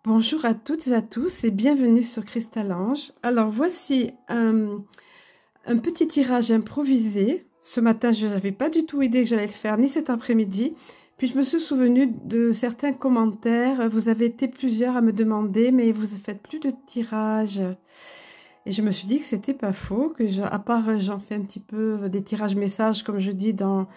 Bonjour à toutes et à tous et bienvenue sur Crystalange. Alors voici un petit tirage improvisé. Ce matin, je n'avais pas du tout idée que j'allais le faire, ni cet après-midi. Puis je me suis souvenue de certains commentaires. Vous avez été plusieurs à me demander, mais vous ne faites plus de tirage. Et je me suis dit que c'était pas faux, à part j'en fais un petit peu des tirages messages, comme je dis dans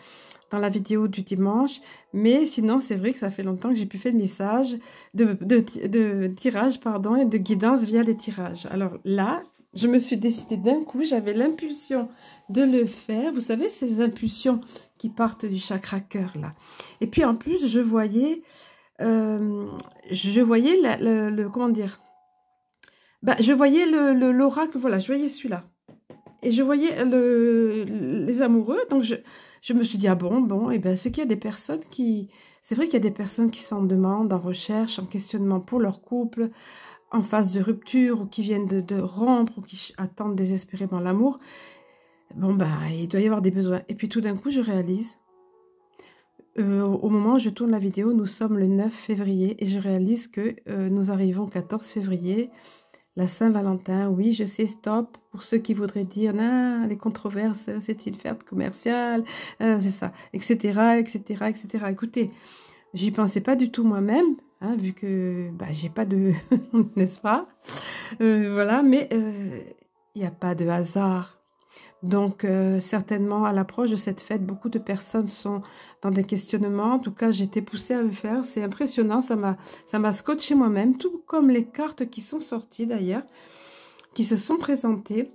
la vidéo du dimanche, mais sinon c'est vrai que ça fait longtemps que j'ai plus fait de messages, de tirage pardon, et de guidance via les tirages. Alors là, je me suis décidée d'un coup, j'avais l'impulsion de le faire, vous savez ces impulsions qui partent du chakra cœur là. Et puis en plus je voyais comment dire, je voyais l'oracle, voilà, je voyais celui-là. Et je voyais les amoureux, donc je me suis dit, ah bon, et ben c'est qu'il y a des personnes c'est vrai qu'il y a des personnes qui sont en demande, en recherche, en questionnement pour leur couple, en phase de rupture, ou qui viennent de rompre, ou qui attendent désespérément l'amour. Bon, il doit y avoir des besoins. Et puis tout d'un coup, je réalise, au moment où je tourne la vidéo, nous sommes le 9 février, et je réalise que nous arrivons au 14 février, la Saint-Valentin, oui, je sais, stop, pour ceux qui voudraient dire, non, les controverses, c'est une fête commerciale, c'est ça, etc., etc., etc. Écoutez, j'y pensais pas du tout moi-même, hein, vu que j'ai pas de... n'est-ce pas? Voilà, mais il n'y a pas de hasard. Donc, certainement, à l'approche de cette fête, beaucoup de personnes sont dans des questionnements. En tout cas, j'ai été poussée à le faire. C'est impressionnant, ça m'a scotché moi-même, tout comme les cartes qui sont sorties d'ailleurs, qui se sont présentées.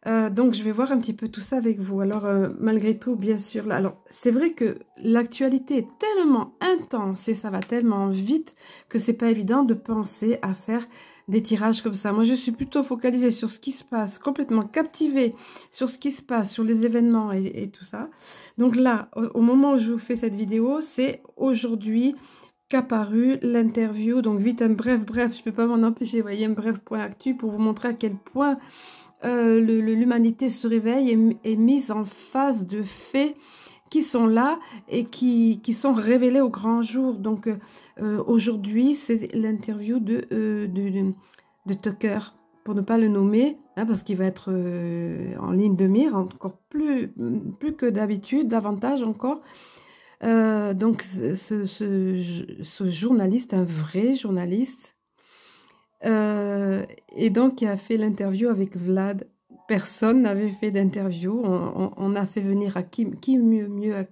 Donc, je vais voir un petit peu tout ça avec vous. Alors, malgré tout, bien sûr, là, alors, c'est vrai que l'actualité est tellement intense et ça va tellement vite que c'est pas évident de penser à faire des tirages comme ça. Moi, je suis plutôt focalisée sur ce qui se passe, complètement captivée sur ce qui se passe, sur les événements et tout ça. Donc là, au moment où je vous fais cette vidéo, c'est aujourd'hui qu'apparu l'interview. Donc vite, un bref, je peux pas m'en empêcher. Vous voyez, un bref point actu pour vous montrer à quel point l'humanité se réveille et est mise en face de faits qui sont là et qui sont révélés au grand jour. Donc aujourd'hui, c'est l'interview de Tucker, pour ne pas le nommer, hein, parce qu'il va être en ligne de mire, encore plus que d'habitude, davantage encore. Donc ce journaliste, un vrai journaliste, et donc il a fait l'interview avec Vlad. Personne n'avait fait d'interview. On a fait venir à qui mieux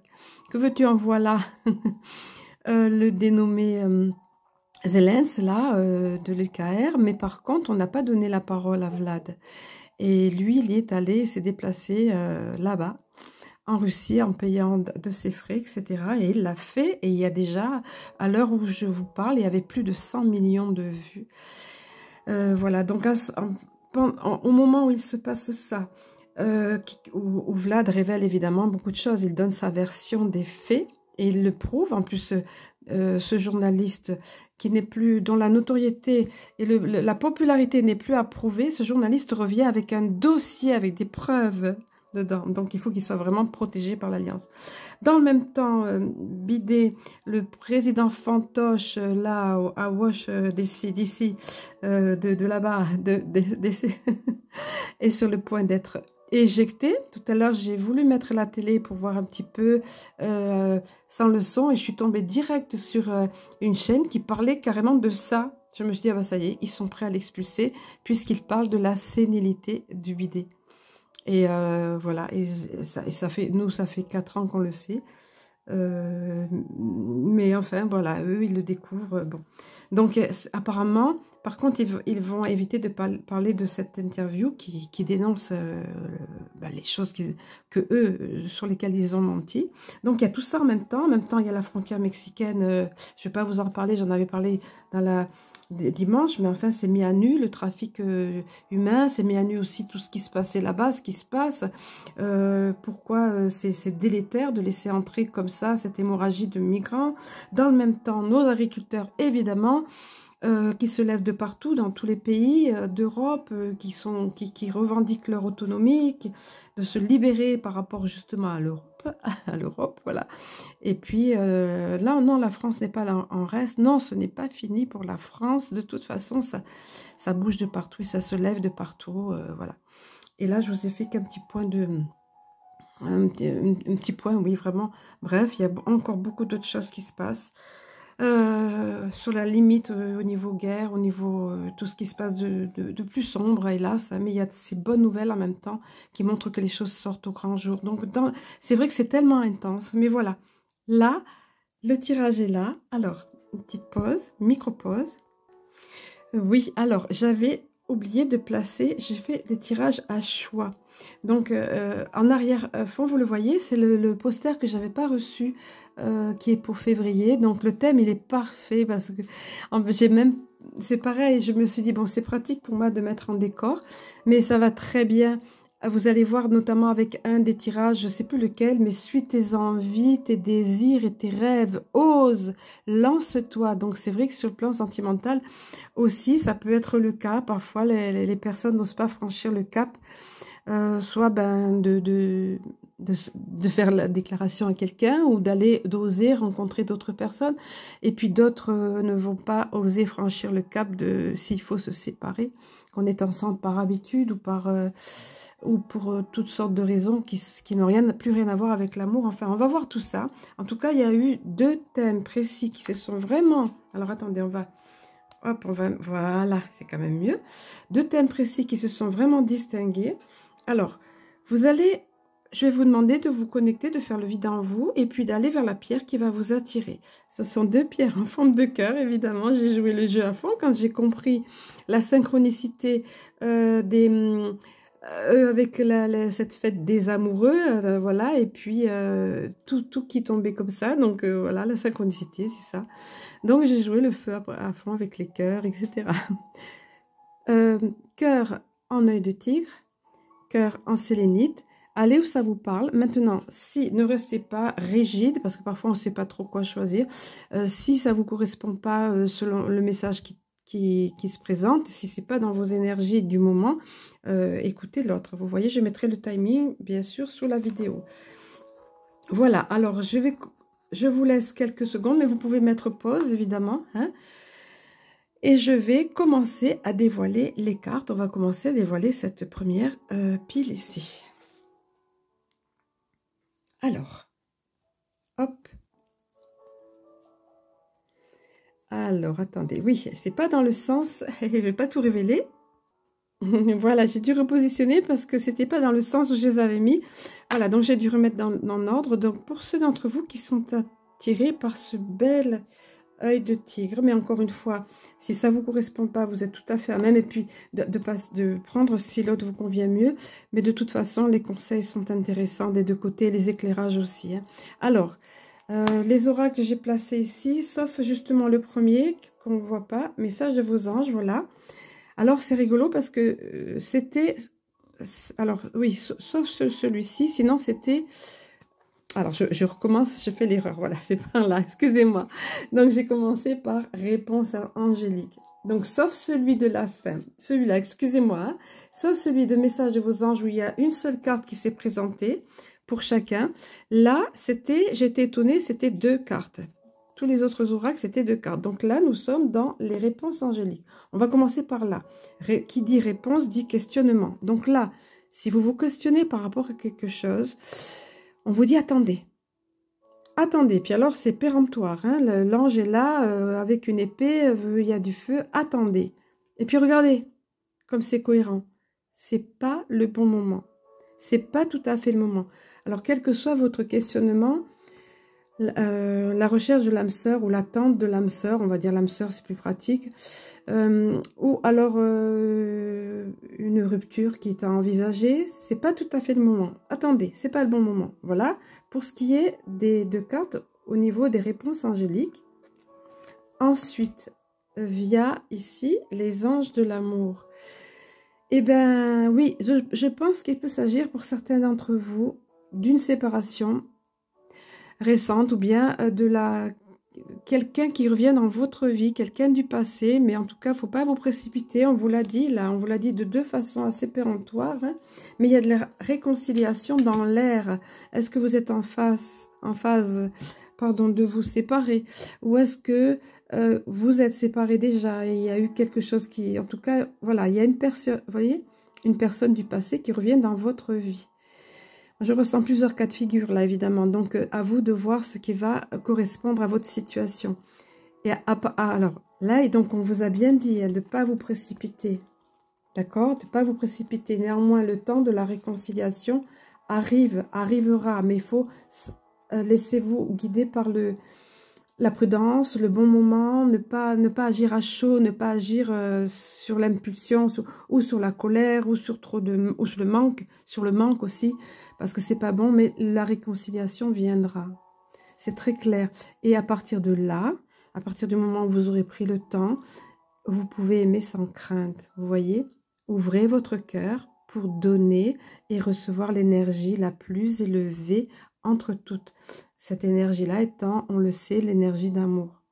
que veux-tu en voilà le dénommé Zelens là de l'UKR, mais par contre on n'a pas donné la parole à Vlad. Et lui il y est allé, s'est déplacé là-bas en Russie en payant de ses frais, etc. Et il l'a fait, et il y a déjà, à l'heure où je vous parle, il y avait plus de 100 millions de vues. Voilà, donc au moment où il se passe ça, où Vlad révèle évidemment beaucoup de choses, il donne sa version des faits, et il le prouve. En plus, ce journaliste qui n'est plus, dont la notoriété et la popularité n'est plus à prouver, ce journaliste revient avec un dossier, avec des preuves dedans. Donc il faut qu'il soit vraiment protégé par l'Alliance. Dans le même temps, Bidet, le président fantoche là à Wash d'ici, de là-bas, est sur le point d'être éjecté. Tout à l'heure, j'ai voulu mettre la télé pour voir un petit peu sans le son, et je suis tombée direct sur une chaîne qui parlait carrément de ça. Je me suis dit, ah bah ça y est, ils sont prêts à l'expulser, puisqu'ils parlent de la sénilité du bidet. Et voilà, et ça fait, nous, ça fait 4 ans qu'on le sait. Mais enfin, voilà, eux, ils le découvrent. Bon. Donc, apparemment, par contre, ils vont éviter de parler de cette interview qui dénonce les choses sur lesquelles ils ont menti. Donc, il y a tout ça en même temps. En même temps, il y a la frontière mexicaine. Je ne vais pas vous en reparler, j'en avais parlé dans dimanche, mais enfin, c'est mis à nu le trafic humain, c'est mis à nu aussi tout ce qui se passait là-bas, ce qui se passe. Pourquoi c'est délétère de laisser entrer comme ça cette hémorragie de migrants. Dans le même temps, nos agriculteurs, évidemment, qui se lèvent de partout, dans tous les pays d'Europe, qui revendiquent leur autonomie, de se libérer par rapport justement à l'Europe. autres, à l'Europe, voilà. Et puis là, non, la France n'est pas là en reste. Non, ce n'est pas fini pour la France. De toute façon, ça bouge de partout et ça se lève de partout, voilà. Et là, je vous ai fait qu'un petit point de... un petit point, oui, vraiment. Bref, il y a encore beaucoup d'autres choses qui se passent. Sur la limite au niveau guerre, au niveau tout ce qui se passe de plus sombre, hélas, mais il y a ces bonnes nouvelles en même temps qui montrent que les choses sortent au grand jour. Donc, c'est vrai que c'est tellement intense, mais voilà. Là, le tirage est là. Alors, une petite pause, micro-pause. Oui, alors, j'avais oublié de placer, j'ai fait des tirages à choix. Donc, en arrière-fond, vous le voyez, c'est le poster que j'avais pas reçu, qui est pour février. Donc, le thème, il est parfait parce que j'ai même... C'est pareil, je me suis dit, bon, c'est pratique pour moi de mettre en décor, mais ça va très bien. Vous allez voir notamment avec un des tirages, je ne sais plus lequel, mais suis tes envies, tes désirs et tes rêves, ose, lance-toi. Donc, c'est vrai que sur le plan sentimental aussi, ça peut être le cas. Parfois, les personnes n'osent pas franchir le cap. Soit de faire la déclaration à quelqu'un ou d'oser rencontrer d'autres personnes. Et puis d'autres ne vont pas oser franchir le cap de s'il faut se séparer, qu'on est ensemble par habitude ou pour toutes sortes de raisons qui n'ont plus rien à voir avec l'amour. Enfin, on va voir tout ça. En tout cas, il y a eu 2 thèmes précis qui se sont vraiment... Alors attendez, voilà, c'est quand même mieux. 2 thèmes précis qui se sont vraiment distingués. Alors, je vais vous demander de vous connecter, de faire le vide en vous, et puis d'aller vers la pierre qui va vous attirer. Ce sont 2 pierres en forme de cœur, évidemment. J'ai joué le jeu à fond quand j'ai compris la synchronicité avec cette fête des amoureux, voilà, et puis tout qui tombait comme ça. Donc voilà, la synchronicité, c'est ça. Donc j'ai joué le feu à fond avec les cœurs, etc. Cœur en œil de tigre. Cœur en sélénite, allez où ça vous parle. Maintenant, ne restez pas rigide, parce que parfois on ne sait pas trop quoi choisir. Si ça ne vous correspond pas selon le message qui se présente, si ce n'est pas dans vos énergies du moment, écoutez l'autre. Vous voyez, je mettrai le timing, bien sûr, sous la vidéo. Voilà, alors je vous laisse quelques secondes, mais vous pouvez mettre pause, évidemment, hein. Et je vais commencer à dévoiler les cartes. On va commencer à dévoiler cette première pile ici. Alors, hop. Alors, attendez. Oui, c'est pas dans le sens... Je ne vais pas tout révéler. Voilà, j'ai dû repositionner parce que c'était pas dans le sens où je les avais mis. Voilà, donc j'ai dû remettre dans l'ordre. Donc, pour ceux d'entre vous qui sont attirés par ce bel... œil de tigre, mais encore une fois, si ça vous correspond pas, vous êtes tout à fait à même, et puis de prendre si l'autre vous convient mieux, mais de toute façon, les conseils sont intéressants des 2 côtés, les éclairages aussi, hein. Alors, les oracles que j'ai placés ici, sauf justement le premier, qu'on ne voit pas, message de vos anges, voilà. Alors, c'est rigolo parce que c'était, alors oui, sauf celui-ci, sinon c'était... Alors, je recommence, je fais l'erreur, voilà, c'est par là, excusez-moi. Donc, j'ai commencé par réponse angélique. Donc, sauf celui de la fin, celui-là, excusez-moi, hein, sauf celui de message de vos anges où il y a une seule carte qui s'est présentée pour chacun. Là, j'étais étonnée, c'était 2 cartes. Tous les autres oracles, c'était 2 cartes. Donc là, nous sommes dans les réponses angéliques. On va commencer par là. Qui dit réponse, dit questionnement. Donc là, si vous vous questionnez par rapport à quelque chose... On vous dit attendez. Attendez. Puis alors c'est péremptoire. Hein, l'ange est là avec une épée. Il y a du feu. Attendez. Et puis regardez comme c'est cohérent. C'est pas le bon moment. C'est pas tout à fait le moment. Alors quel que soit votre questionnement, la recherche de l'âme sœur ou l'attente de l'âme sœur, on va dire l'âme sœur c'est plus pratique, ou alors une rupture qui est à envisager, c'est pas tout à fait le moment. Attendez, c'est pas le bon moment. Voilà, pour ce qui est des 2 cartes au niveau des réponses angéliques. Ensuite, via ici, les anges de l'amour. Eh bien, oui, je pense qu'il peut s'agir pour certains d'entre vous d'une séparation récente ou bien quelqu'un qui revient dans votre vie, quelqu'un du passé, mais en tout cas, il ne faut pas vous précipiter, on vous l'a dit, là, on vous l'a dit de deux façons assez péremptoires, hein, mais il y a de la réconciliation dans l'air. Est-ce que vous êtes en phase, pardon, de vous séparer, ou est-ce que vous êtes séparés déjà et il y a eu quelque chose qui, en tout cas, voilà, il y a une personne, vous voyez, une personne du passé qui revient dans votre vie. Je ressens plusieurs cas de figure là, évidemment. Donc, à vous de voir ce qui va correspondre à votre situation. Et alors, là, et donc, on vous a bien dit hein, de ne pas vous précipiter. D'accord? De ne pas vous précipiter. Néanmoins, le temps de la réconciliation arrivera. Mais il faut laissez-vous guider par la prudence, le bon moment, ne pas agir à chaud, ne pas agir sur l'impulsion ou sur la colère ou sur ou sur le manque aussi, parce que c'est pas bon, mais la réconciliation viendra. C'est très clair. Et à partir de là, à partir du moment où vous aurez pris le temps, vous pouvez aimer sans crainte. Vous voyez? Ouvrez votre cœur pour donner et recevoir l'énergie la plus élevée entre toutes. Cette énergie-là étant, on le sait, l'énergie d'amour,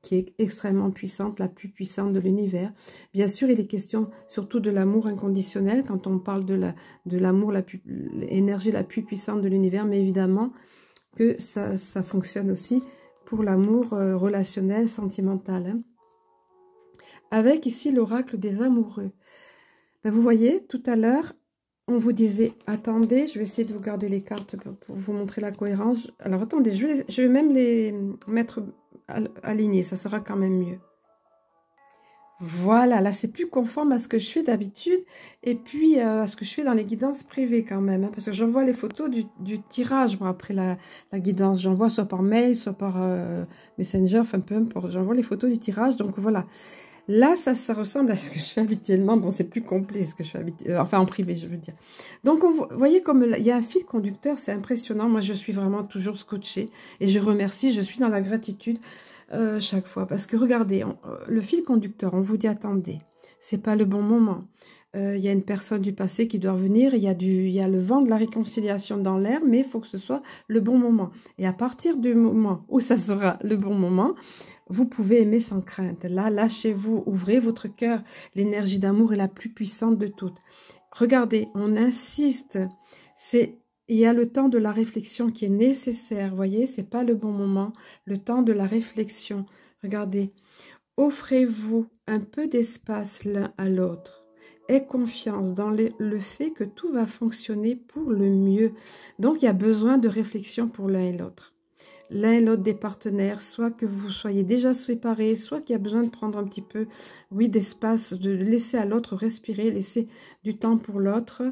qui est extrêmement puissante, la plus puissante de l'univers. Bien sûr, il est question surtout de l'amour inconditionnel, quand on parle de l'amour, l'énergie la plus puissante de l'univers, mais évidemment que ça fonctionne aussi pour l'amour relationnel, sentimental. Hein. Avec ici l'oracle des amoureux. Ben, vous voyez, tout à l'heure, on vous disait, attendez, je vais essayer de vous garder les cartes pour vous montrer la cohérence. Alors, attendez, je vais même les mettre alignés, ça sera quand même mieux. Voilà, là, c'est plus conforme à ce que je fais d'habitude et puis à ce que je fais dans les guidances privées quand même. Hein, parce que j'envoie les photos du tirage, moi, après la guidance. J'envoie soit par mail, soit par Messenger, enfin peu importe. J'envoie les photos du tirage, donc voilà. Là, ça ressemble à ce que je fais habituellement. Bon, c'est plus complet ce que je fais habituellement. Enfin, en privé, je veux dire. Donc, vous voyez comme il y a un fil conducteur, c'est impressionnant. Moi, je suis vraiment toujours scotchée. Et je remercie, je suis dans la gratitude chaque fois. Parce que regardez, le fil conducteur, on vous dit, attendez, c'est pas le bon moment. Il y a une personne du passé qui doit revenir. Il y a le vent de la réconciliation dans l'air, mais il faut que ce soit le bon moment. Et à partir du moment où ça sera le bon moment, vous pouvez aimer sans crainte. Là, lâchez-vous, ouvrez votre cœur. L'énergie d'amour est la plus puissante de toutes. Regardez, on insiste. Il y a le temps de la réflexion qui est nécessaire. Vous voyez, c'est pas le bon moment. Le temps de la réflexion. Regardez, offrez-vous un peu d'espace l'un à l'autre. Aie confiance dans le fait que tout va fonctionner pour le mieux. Donc, il y a besoin de réflexion pour l'un et l'autre. L'un et l'autre des partenaires, soit que vous soyez déjà séparés, soit qu'il y a besoin de prendre un petit peu, oui, d'espace, de laisser à l'autre respirer, laisser du temps pour l'autre.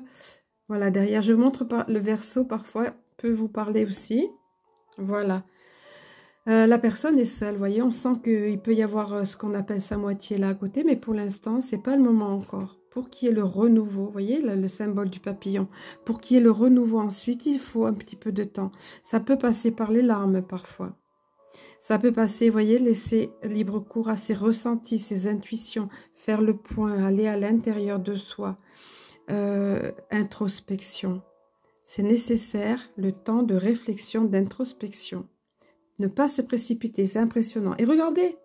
Voilà, derrière, je vous montre le verseau, parfois, peut vous parler aussi. Voilà. La personne est seule, vous voyez, on sent qu'il peut y avoir ce qu'on appelle sa moitié là à côté, mais pour l'instant, c'est pas le moment encore. Pour qu'il y ait le renouveau, vous voyez, le symbole du papillon, pour qu'il y ait le renouveau ensuite, il faut un petit peu de temps. Ça peut passer par les larmes parfois. Ça peut passer, vous voyez, laisser libre cours à ses ressentis, ses intuitions, faire le point, aller à l'intérieur de soi, introspection. C'est nécessaire, le temps de réflexion, d'introspection. Ne pas se précipiter, c'est impressionnant. Et regardez,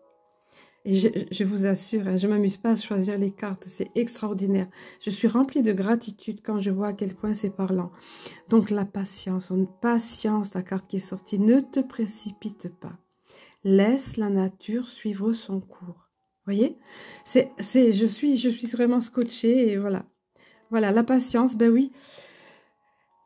et je vous assure, hein, je ne m'amuse pas à choisir les cartes, c'est extraordinaire. Je suis remplie de gratitude quand je vois à quel point c'est parlant. Donc la patience, la carte qui est sortie, ne te précipite pas. Laisse la nature suivre son cours. Vous voyez, je suis vraiment scotchée et voilà. Voilà, la patience, ben oui.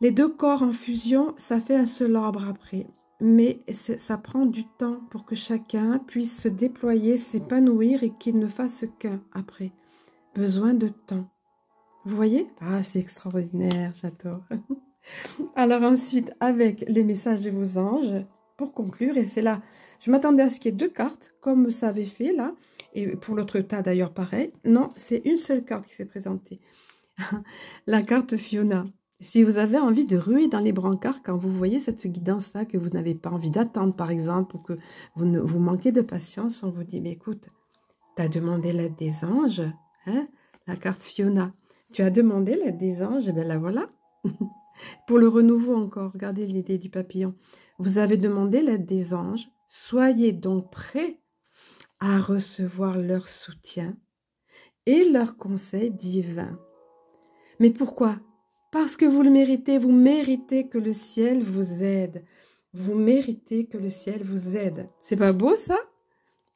Les deux corps en fusion, ça fait un seul arbre après. Mais ça prend du temps pour que chacun puisse se déployer, s'épanouir et qu'il ne fasse qu'un après. Besoin de temps. Vous voyez? Ah, c'est extraordinaire, j'adore. Alors ensuite, avec les messages de vos anges, pour conclure, et c'est là, je m'attendais à ce qu'il y ait deux cartes, comme ça avait fait là, et pour l'autre tas d'ailleurs pareil. Non, c'est une seule carte qui s'est présentée. La carte Fiona. Si vous avez envie de ruer dans les brancards quand vous voyez cette guidance-là, que vous n'avez pas envie d'attendre par exemple, ou que vous manquez de patience, on vous dit, mais écoute, tu as demandé l'aide des anges, hein? La carte Fiona. Tu as demandé l'aide des anges, et bien la voilà. Pour le renouveau encore, regardez l'idée du papillon. Vous avez demandé l'aide des anges, Soyez donc prêts à recevoir leur soutien et leurs conseils divins. Mais pourquoi? Parce que vous le méritez, vous méritez que le ciel vous aide. Vous méritez que le ciel vous aide. C'est pas beau ça?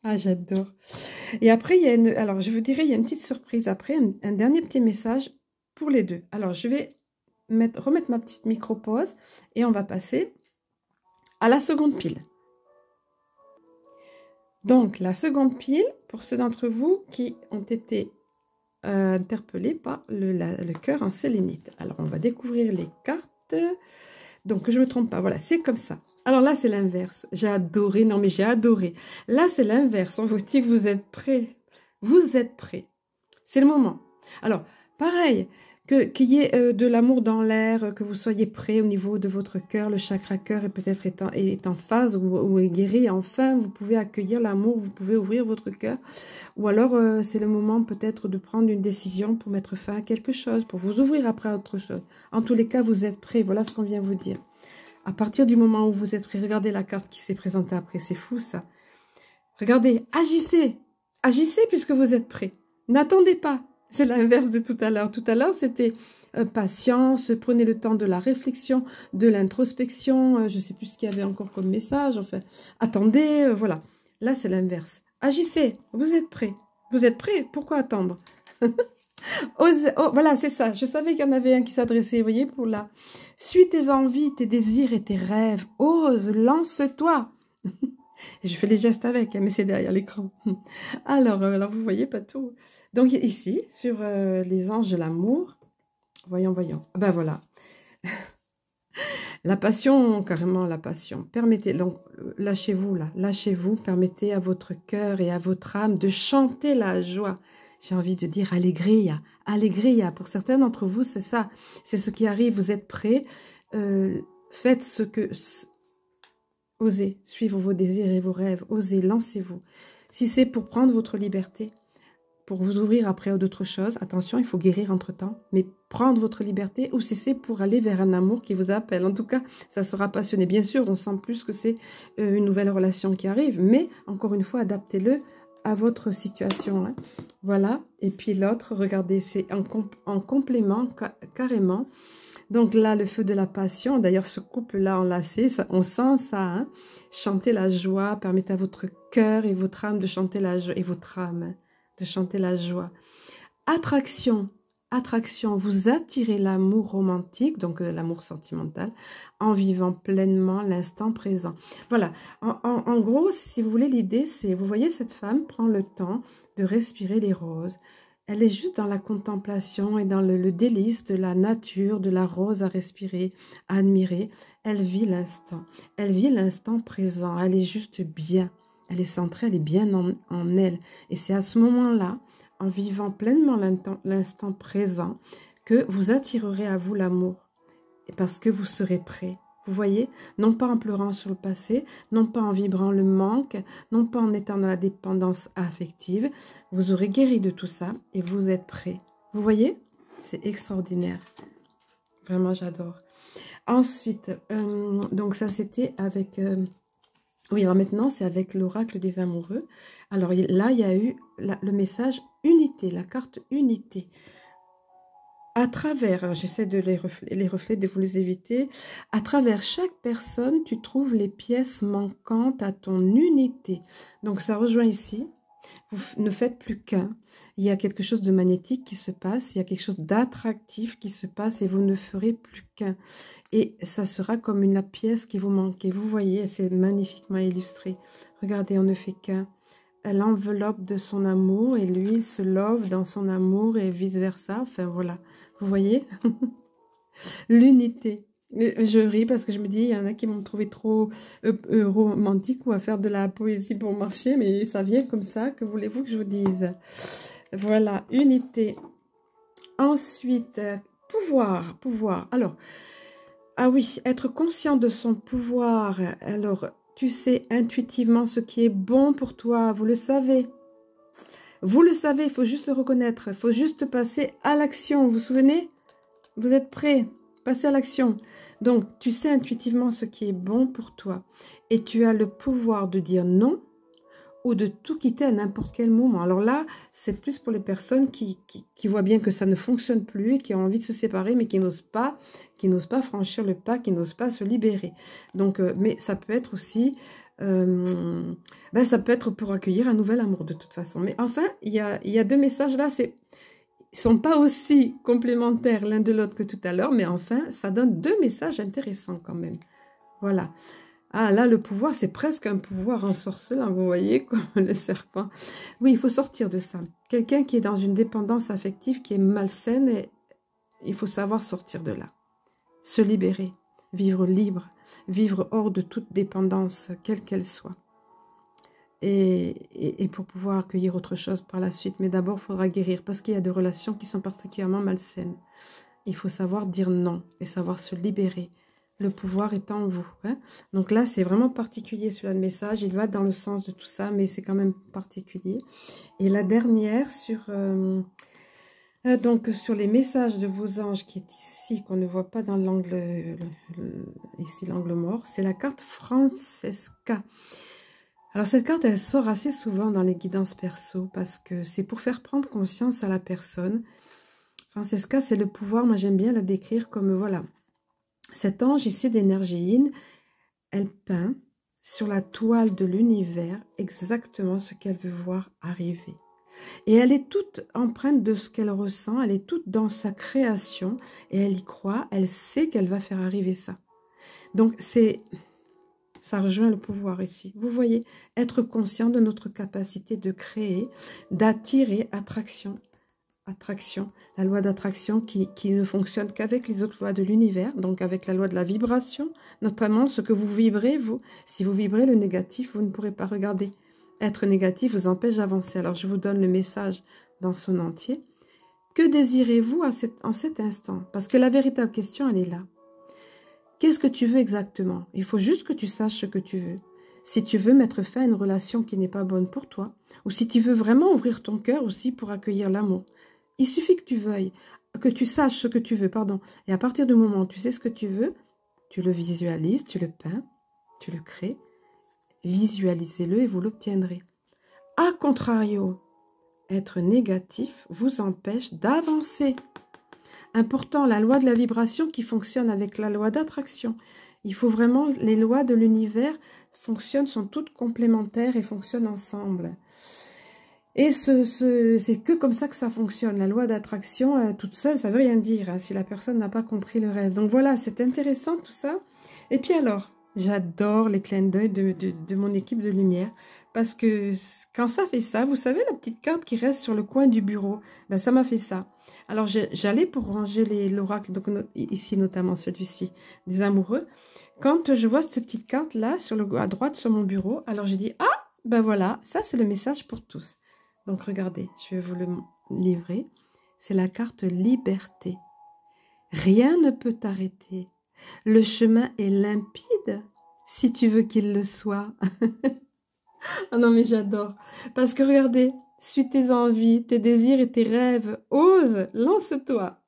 Ah, j'adore. Et après, alors je vous dirais, il y a une petite surprise après, un dernier petit message pour les deux. Alors, je vais remettre ma petite micro-pause et on va passer à la seconde pile. Donc, la seconde pile, pour ceux d'entre vous qui ont été interpellés par le cœur en sélénite. Alors, on va découvrir les cartes. Donc, que je ne me trompe pas. Voilà, c'est comme ça. Alors là, c'est l'inverse. J'ai adoré. Non, mais j'ai adoré. Là, c'est l'inverse. On vous dit que vous êtes prêts. Vous êtes prêts. C'est le moment. Alors, pareil, qu'il y ait de l'amour dans l'air, que vous soyez prêts au niveau de votre cœur, le chakra cœur est peut-être est en phase ou est guéri. Enfin, vous pouvez accueillir l'amour, vous pouvez ouvrir votre cœur. Ou alors, c'est le moment peut-être de prendre une décision pour mettre fin à quelque chose, pour vous ouvrir après à autre chose. En tous les cas, vous êtes prêts. Voilà ce qu'on vient vous dire. À partir du moment où vous êtes prêts, regardez la carte qui s'est présentée après. C'est fou, ça. Regardez, agissez. Agissez puisque vous êtes prêts. N'attendez pas. C'est l'inverse de tout à l'heure. Tout à l'heure, c'était patience, prenez le temps de la réflexion, de l'introspection. Je ne sais plus ce qu'il y avait encore comme message. Enfin, attendez, voilà. Là, c'est l'inverse. Agissez, vous êtes prêts. Vous êtes prêts? Pourquoi attendre? Voilà, c'est ça. Je savais qu'il y en avait un qui s'adressait, vous voyez, pour là. Suis tes envies, tes désirs et tes rêves. Ose, lance-toi. Je fais les gestes avec, mais c'est derrière l'écran. Alors, vous voyez pas tout. Donc ici, sur les anges de l'amour, voyons. Ben voilà. La passion, carrément la passion. Permettez, donc lâchez-vous là, lâchez-vous, permettez à votre cœur et à votre âme de chanter la joie. J'ai envie de dire allegria, allegria. Pour certains d'entre vous, c'est ça. C'est ce qui arrive, vous êtes prêts. Faites ce que... Osez suivre vos désirs et vos rêves. Osez, lancez-vous. Si c'est pour prendre votre liberté, pour vous ouvrir après à d'autres choses, attention, il faut guérir entre-temps, mais prendre votre liberté, ou si c'est pour aller vers un amour qui vous appelle. En tout cas, ça sera passionné. Bien sûr, on sent plus que c'est une nouvelle relation qui arrive, mais encore une fois, adaptez-le à votre situation. Hein. Voilà. Et puis l'autre, regardez, c'est en complément, carrément. Donc là, le feu de la passion, d'ailleurs ce couple-là enlacé, on sent ça, hein. Chantez la joie, permettez à votre cœur et votre âme de chanter la joie, et votre âme de chanter la joie. Attraction, attraction, vous attirez l'amour romantique, donc l'amour sentimental, en vivant pleinement l'instant présent. Voilà, en gros, si vous voulez, l'idée c'est, vous voyez cette femme prend le temps de respirer les roses. Elle est juste dans la contemplation et dans le délice de la nature, de la rose à respirer, à admirer. Elle vit l'instant présent. Elle est juste bien. Elle est centrée, elle est bien en elle. Et c'est à ce moment-là, en vivant pleinement l'instant présent, que vous attirerez à vous l'amour. Et parce que vous serez prêt. Vous voyez, non pas en pleurant sur le passé, non pas en vibrant le manque, non pas en étant dans la dépendance affective. Vous aurez guéri de tout ça et vous êtes prêts. Vous voyez, c'est extraordinaire. Vraiment, j'adore. Ensuite, donc ça c'était avec... oui, alors maintenant c'est avec l'oracle des amoureux. Alors là, il y a eu le message unité, la carte unité. À travers, j'essaie de les reflets, de vous les éviter, à travers chaque personne, tu trouves les pièces manquantes à ton unité. Donc ça rejoint ici, vous ne faites plus qu'un. Il y a quelque chose de magnétique qui se passe, il y a quelque chose d'attractif qui se passe et vous ne ferez plus qu'un. Et ça sera comme la pièce qui vous manquait. Vous voyez, c'est magnifiquement illustré. Regardez, on ne fait qu'un. Elle enveloppe de son amour et lui se love dans son amour et vice-versa. Enfin, voilà. Vous voyez? L'unité. Je ris parce que je me dis, il y en a qui m'ont trouvé trop romantique ou à faire de la poésie pour marcher, mais ça vient comme ça. Que voulez-vous que je vous dise? Voilà, unité. Ensuite, pouvoir. Alors, ah oui, être conscient de son pouvoir. Alors... Tu sais intuitivement ce qui est bon pour toi, vous le savez. Vous le savez, il faut juste le reconnaître, il faut juste passer à l'action, vous vous souvenez? Vous êtes prêts? passer à l'action. Donc, tu sais intuitivement ce qui est bon pour toi. Et tu as le pouvoir de dire non ou de tout quitter à n'importe quel moment. Alors là, c'est plus pour les personnes qui voient bien que ça ne fonctionne plus et qui ont envie de se séparer, mais qui n'osent pas franchir le pas, qui n'osent pas se libérer. Donc, mais ça peut être aussi, ça peut être pour accueillir un nouvel amour de toute façon. Mais enfin, il y a deux messages là, ils sont pas aussi complémentaires l'un de l'autre que tout à l'heure, mais enfin, ça donne deux messages intéressants quand même. Voilà. Ah là, le pouvoir, c'est presque un pouvoir ensorcelant, vous voyez, comme le serpent. Oui, il faut sortir de ça. Quelqu'un qui est dans une dépendance affective qui est malsaine, et il faut savoir sortir de là. Se libérer, vivre libre, vivre hors de toute dépendance, quelle qu'elle soit. Et pour pouvoir accueillir autre chose par la suite. Mais d'abord, il faudra guérir, parce qu'il y a des relations qui sont particulièrement malsaines. Il faut savoir dire non et savoir se libérer. Le pouvoir est en vous. Hein. Donc là, c'est vraiment particulier celui-là de message. Il va dans le sens de tout ça, mais c'est quand même particulier. Et la dernière, sur les messages de vos anges, qui est ici, qu'on ne voit pas dans l'angle, ici l'angle mort, c'est la carte Francesca. Alors cette carte, elle sort assez souvent dans les guidances perso, parce que c'est pour faire prendre conscience à la personne. Francesca, c'est le pouvoir, moi j'aime bien la décrire comme, voilà, cet ange ici d'énergie yin, elle peint sur la toile de l'univers exactement ce qu'elle veut voir arriver. Et elle est toute empreinte de ce qu'elle ressent, elle est toute dans sa création, et elle y croit, elle sait qu'elle va faire arriver ça. Donc ça rejoint le pouvoir ici. Vous voyez, être conscient de notre capacité de créer, d'attirer, attraction, la loi d'attraction qui ne fonctionne qu'avec les autres lois de l'univers, donc avec la loi de la vibration, notamment ce que vous vibrez, vous. Si vous vibrez le négatif, vous ne pourrez pas regarder. Être négatif vous empêche d'avancer. Alors je vous donne le message dans son entier. Que désirez-vous en cet instant? Parce que la véritable question, elle est là. Qu'est-ce que tu veux exactement? Il faut juste que tu saches ce que tu veux. Si tu veux mettre fin à une relation qui n'est pas bonne pour toi, ou si tu veux vraiment ouvrir ton cœur aussi pour accueillir l'amour. Il suffit que tu veuilles, que tu saches ce que tu veux, pardon. Et à partir du moment où tu sais ce que tu veux, tu le visualises, tu le peins, tu le crées. Visualisez-le et vous l'obtiendrez. A contrario, être négatif vous empêche d'avancer. Important, la loi de la vibration qui fonctionne avec la loi d'attraction. Il faut vraiment, les lois de l'univers fonctionnent, sont toutes complémentaires et fonctionnent ensemble. Et c'est que comme ça que ça fonctionne. La loi d'attraction, toute seule, ça ne veut rien dire, hein, si la personne n'a pas compris le reste. Donc voilà, c'est intéressant tout ça. Et puis alors, j'adore les clins d'œil de mon équipe de lumière. Parce que quand ça fait ça, vous savez, la petite carte qui reste sur le coin du bureau, ben ça m'a fait ça. Alors j'allais pour ranger l'oracle, donc ici notamment celui-ci, des amoureux. Quand je vois cette petite carte là, à droite sur mon bureau, alors j'ai dit, ah, ben voilà, ça c'est le message pour tous. Donc regardez, je vais vous le livrer. C'est la carte liberté. Rien ne peut t'arrêter. Le chemin est limpide si tu veux qu'il le soit. Ah non mais j'adore. Parce que regardez, suis tes envies, tes désirs et tes rêves. Ose, lance-toi.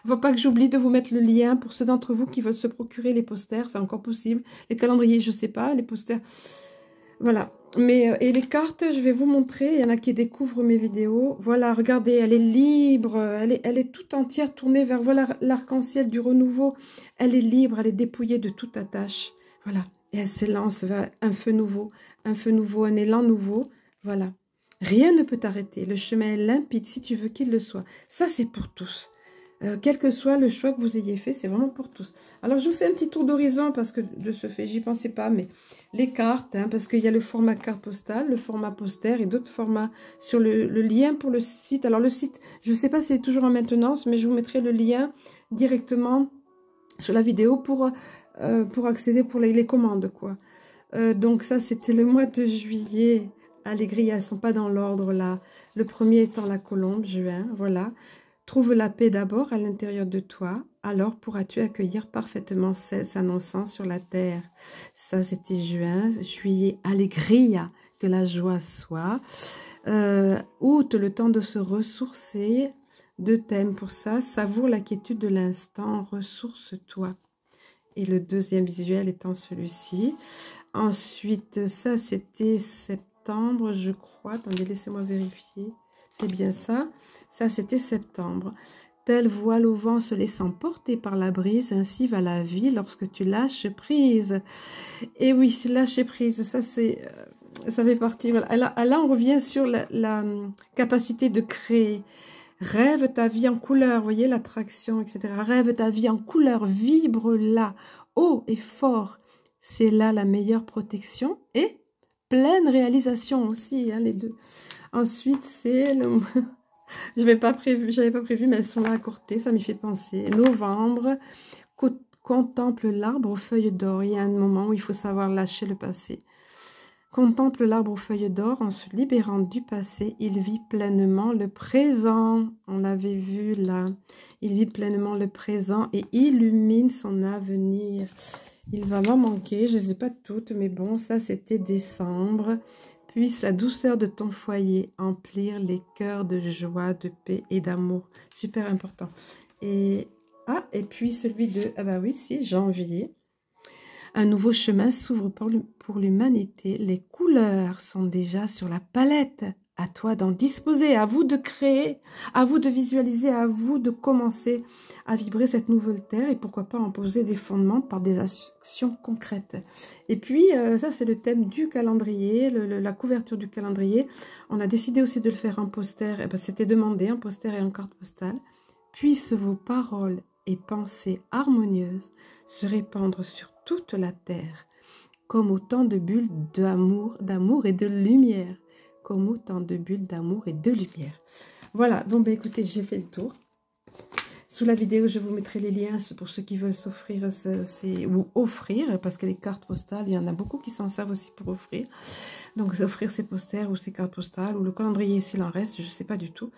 Il ne faut pas que j'oublie de vous mettre le lien pour ceux d'entre vous qui veulent se procurer les posters. C'est encore possible. Les calendriers, je ne sais pas. Les posters, voilà. Mais, et les cartes, je vais vous montrer. Il y en a qui découvrent mes vidéos. Voilà, regardez, elle est libre. Elle est toute entière tournée vers voilà l'arc-en-ciel du renouveau. Elle est libre, elle est dépouillée de toute attache. Voilà. Et elle s'élance vers un feu nouveau, un élan nouveau. Voilà. Rien ne peut t'arrêter. Le chemin est limpide si tu veux qu'il le soit. Ça, c'est pour tous. Quel que soit le choix que vous ayez fait, c'est vraiment pour tous. Alors, je vous fais un petit tour d'horizon parce que de ce fait, j'y pensais pas, mais les cartes, hein, parce qu'il y a le format carte postale, le format poster et d'autres formats sur le lien pour le site. Alors, le site, je ne sais pas si c'est toujours en maintenance, mais je vous mettrai le lien directement sur la vidéo pour accéder pour les commandes, quoi. Donc, ça, c'était le mois de juillet. Ah, les grilles, elles ne sont pas dans l'ordre, là. Le premier étant la colombe, juin, voilà. Trouve la paix d'abord à l'intérieur de toi, alors pourras-tu accueillir parfaitement celle s'annonçant sur la terre. Ça, c'était juin, juillet, allegria, que la joie soit. Août, le temps de se ressourcer. Deux thèmes pour ça. Savoure la quiétude de l'instant, ressource-toi. Et le deuxième visuel étant celui-ci. Ensuite, ça c'était septembre, je crois. Attendez, laissez-moi vérifier. C'est bien ça. Ça c'était septembre. Telle voile au vent se laissant porter par la brise, ainsi va la vie lorsque tu lâches prise. Et oui, c'est lâcher prise. Ça c'est, ça fait partie. Voilà. Là, on revient sur la capacité de créer. Rêve ta vie en couleur, vous voyez l'attraction, etc. Rêve ta vie en couleur, vibre là, haut et fort. C'est là la meilleure protection et pleine réalisation aussi, hein, les deux. Ensuite, c'est le... j'avais pas prévu, mais elles sont là à côté, ça m'y fait penser. Novembre, contemple l'arbre aux feuilles d'or. Il y a un moment où il faut savoir lâcher le passé. Contemple l'arbre aux feuilles d'or, en se libérant du passé, il vit pleinement le présent. On l'avait vu là. Il vit pleinement le présent et illumine son avenir. Il va m'en manquer, je ne les ai pas toutes, mais bon, ça c'était décembre. Puisse la douceur de ton foyer emplir les cœurs de joie, de paix et d'amour. Super important. Et puis celui de, ah bah oui, si, janvier. Un nouveau chemin s'ouvre pour l'humanité. Les couleurs sont déjà sur la palette. À toi d'en disposer, à vous de créer, à vous de visualiser, à vous de commencer à vibrer cette nouvelle terre et pourquoi pas en poser des fondements par des actions concrètes. Et puis, ça c'est le thème du calendrier, la couverture du calendrier. On a décidé aussi de le faire en poster, eh ben, c'était demandé, en poster et en carte postale. Puissent vos paroles et pensées harmonieuses se répandre sur toute la terre, comme autant de bulles d'amour et de lumière. Comme autant de bulles d'amour et de lumière. Voilà, bon ben écoutez, j'ai fait le tour. Sous la vidéo, je vous mettrai les liens pour ceux qui veulent s'offrir ou offrir, parce que les cartes postales, il y en a beaucoup qui s'en servent aussi pour offrir. Donc offrir ces posters ou ces cartes postales, ou le calendrier s'il en reste, je ne sais pas du tout.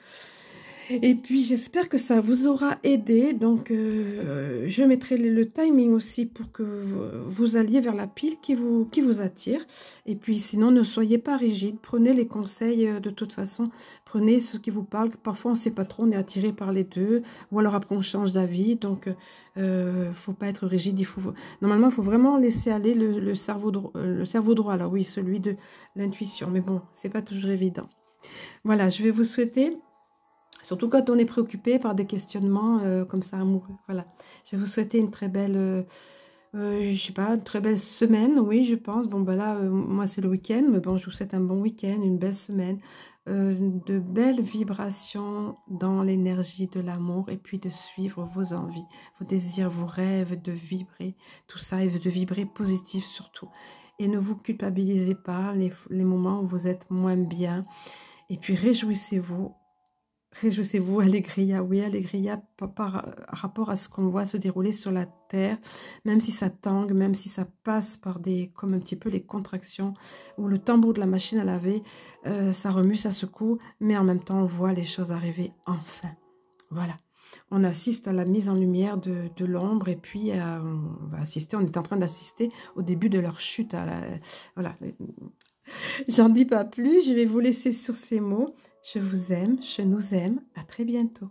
Et puis, j'espère que ça vous aura aidé. Donc, je mettrai le timing aussi pour que vous alliez vers la pile qui vous attire. Et puis, sinon, ne soyez pas rigide. Prenez les conseils de toute façon. Prenez ce qui vous parle. Parfois, on ne sait pas trop, on est attiré par les deux. Ou alors, après, on change d'avis. Donc, faut pas être rigide. Normalement, il faut vraiment laisser aller le cerveau droit. Alors oui, celui de l'intuition. Mais bon, c'est pas toujours évident. Voilà, je vais vous souhaiter... Surtout quand on est préoccupé par des questionnements comme ça amoureux. Voilà. Je vais vous souhaiter une très belle, je sais pas, une très belle semaine. Oui, je pense. Bon, ben là, moi, c'est le week-end. Mais bon, je vous souhaite un bon week-end, une belle semaine. De belles vibrations dans l'énergie de l'amour. Et puis de suivre vos envies, vos désirs, vos rêves, de vibrer. Tout ça, et de vibrer positif surtout. Et ne vous culpabilisez pas les moments où vous êtes moins bien. Et puis réjouissez-vous. Réjouissez-vous, Allegria, oui, Allegria, par rapport à ce qu'on voit se dérouler sur la Terre, même si ça tangue, même si ça passe par comme un petit peu les contractions, ou le tambour de la machine à laver, ça remue, ça secoue, mais en même temps, on voit les choses arriver enfin. Voilà. On assiste à la mise en lumière de l'ombre, et puis on est en train d'assister au début de leur chute. Voilà. J'en dis pas plus, je vais vous laisser sur ces mots. Je vous aime, je nous aime. À très bientôt.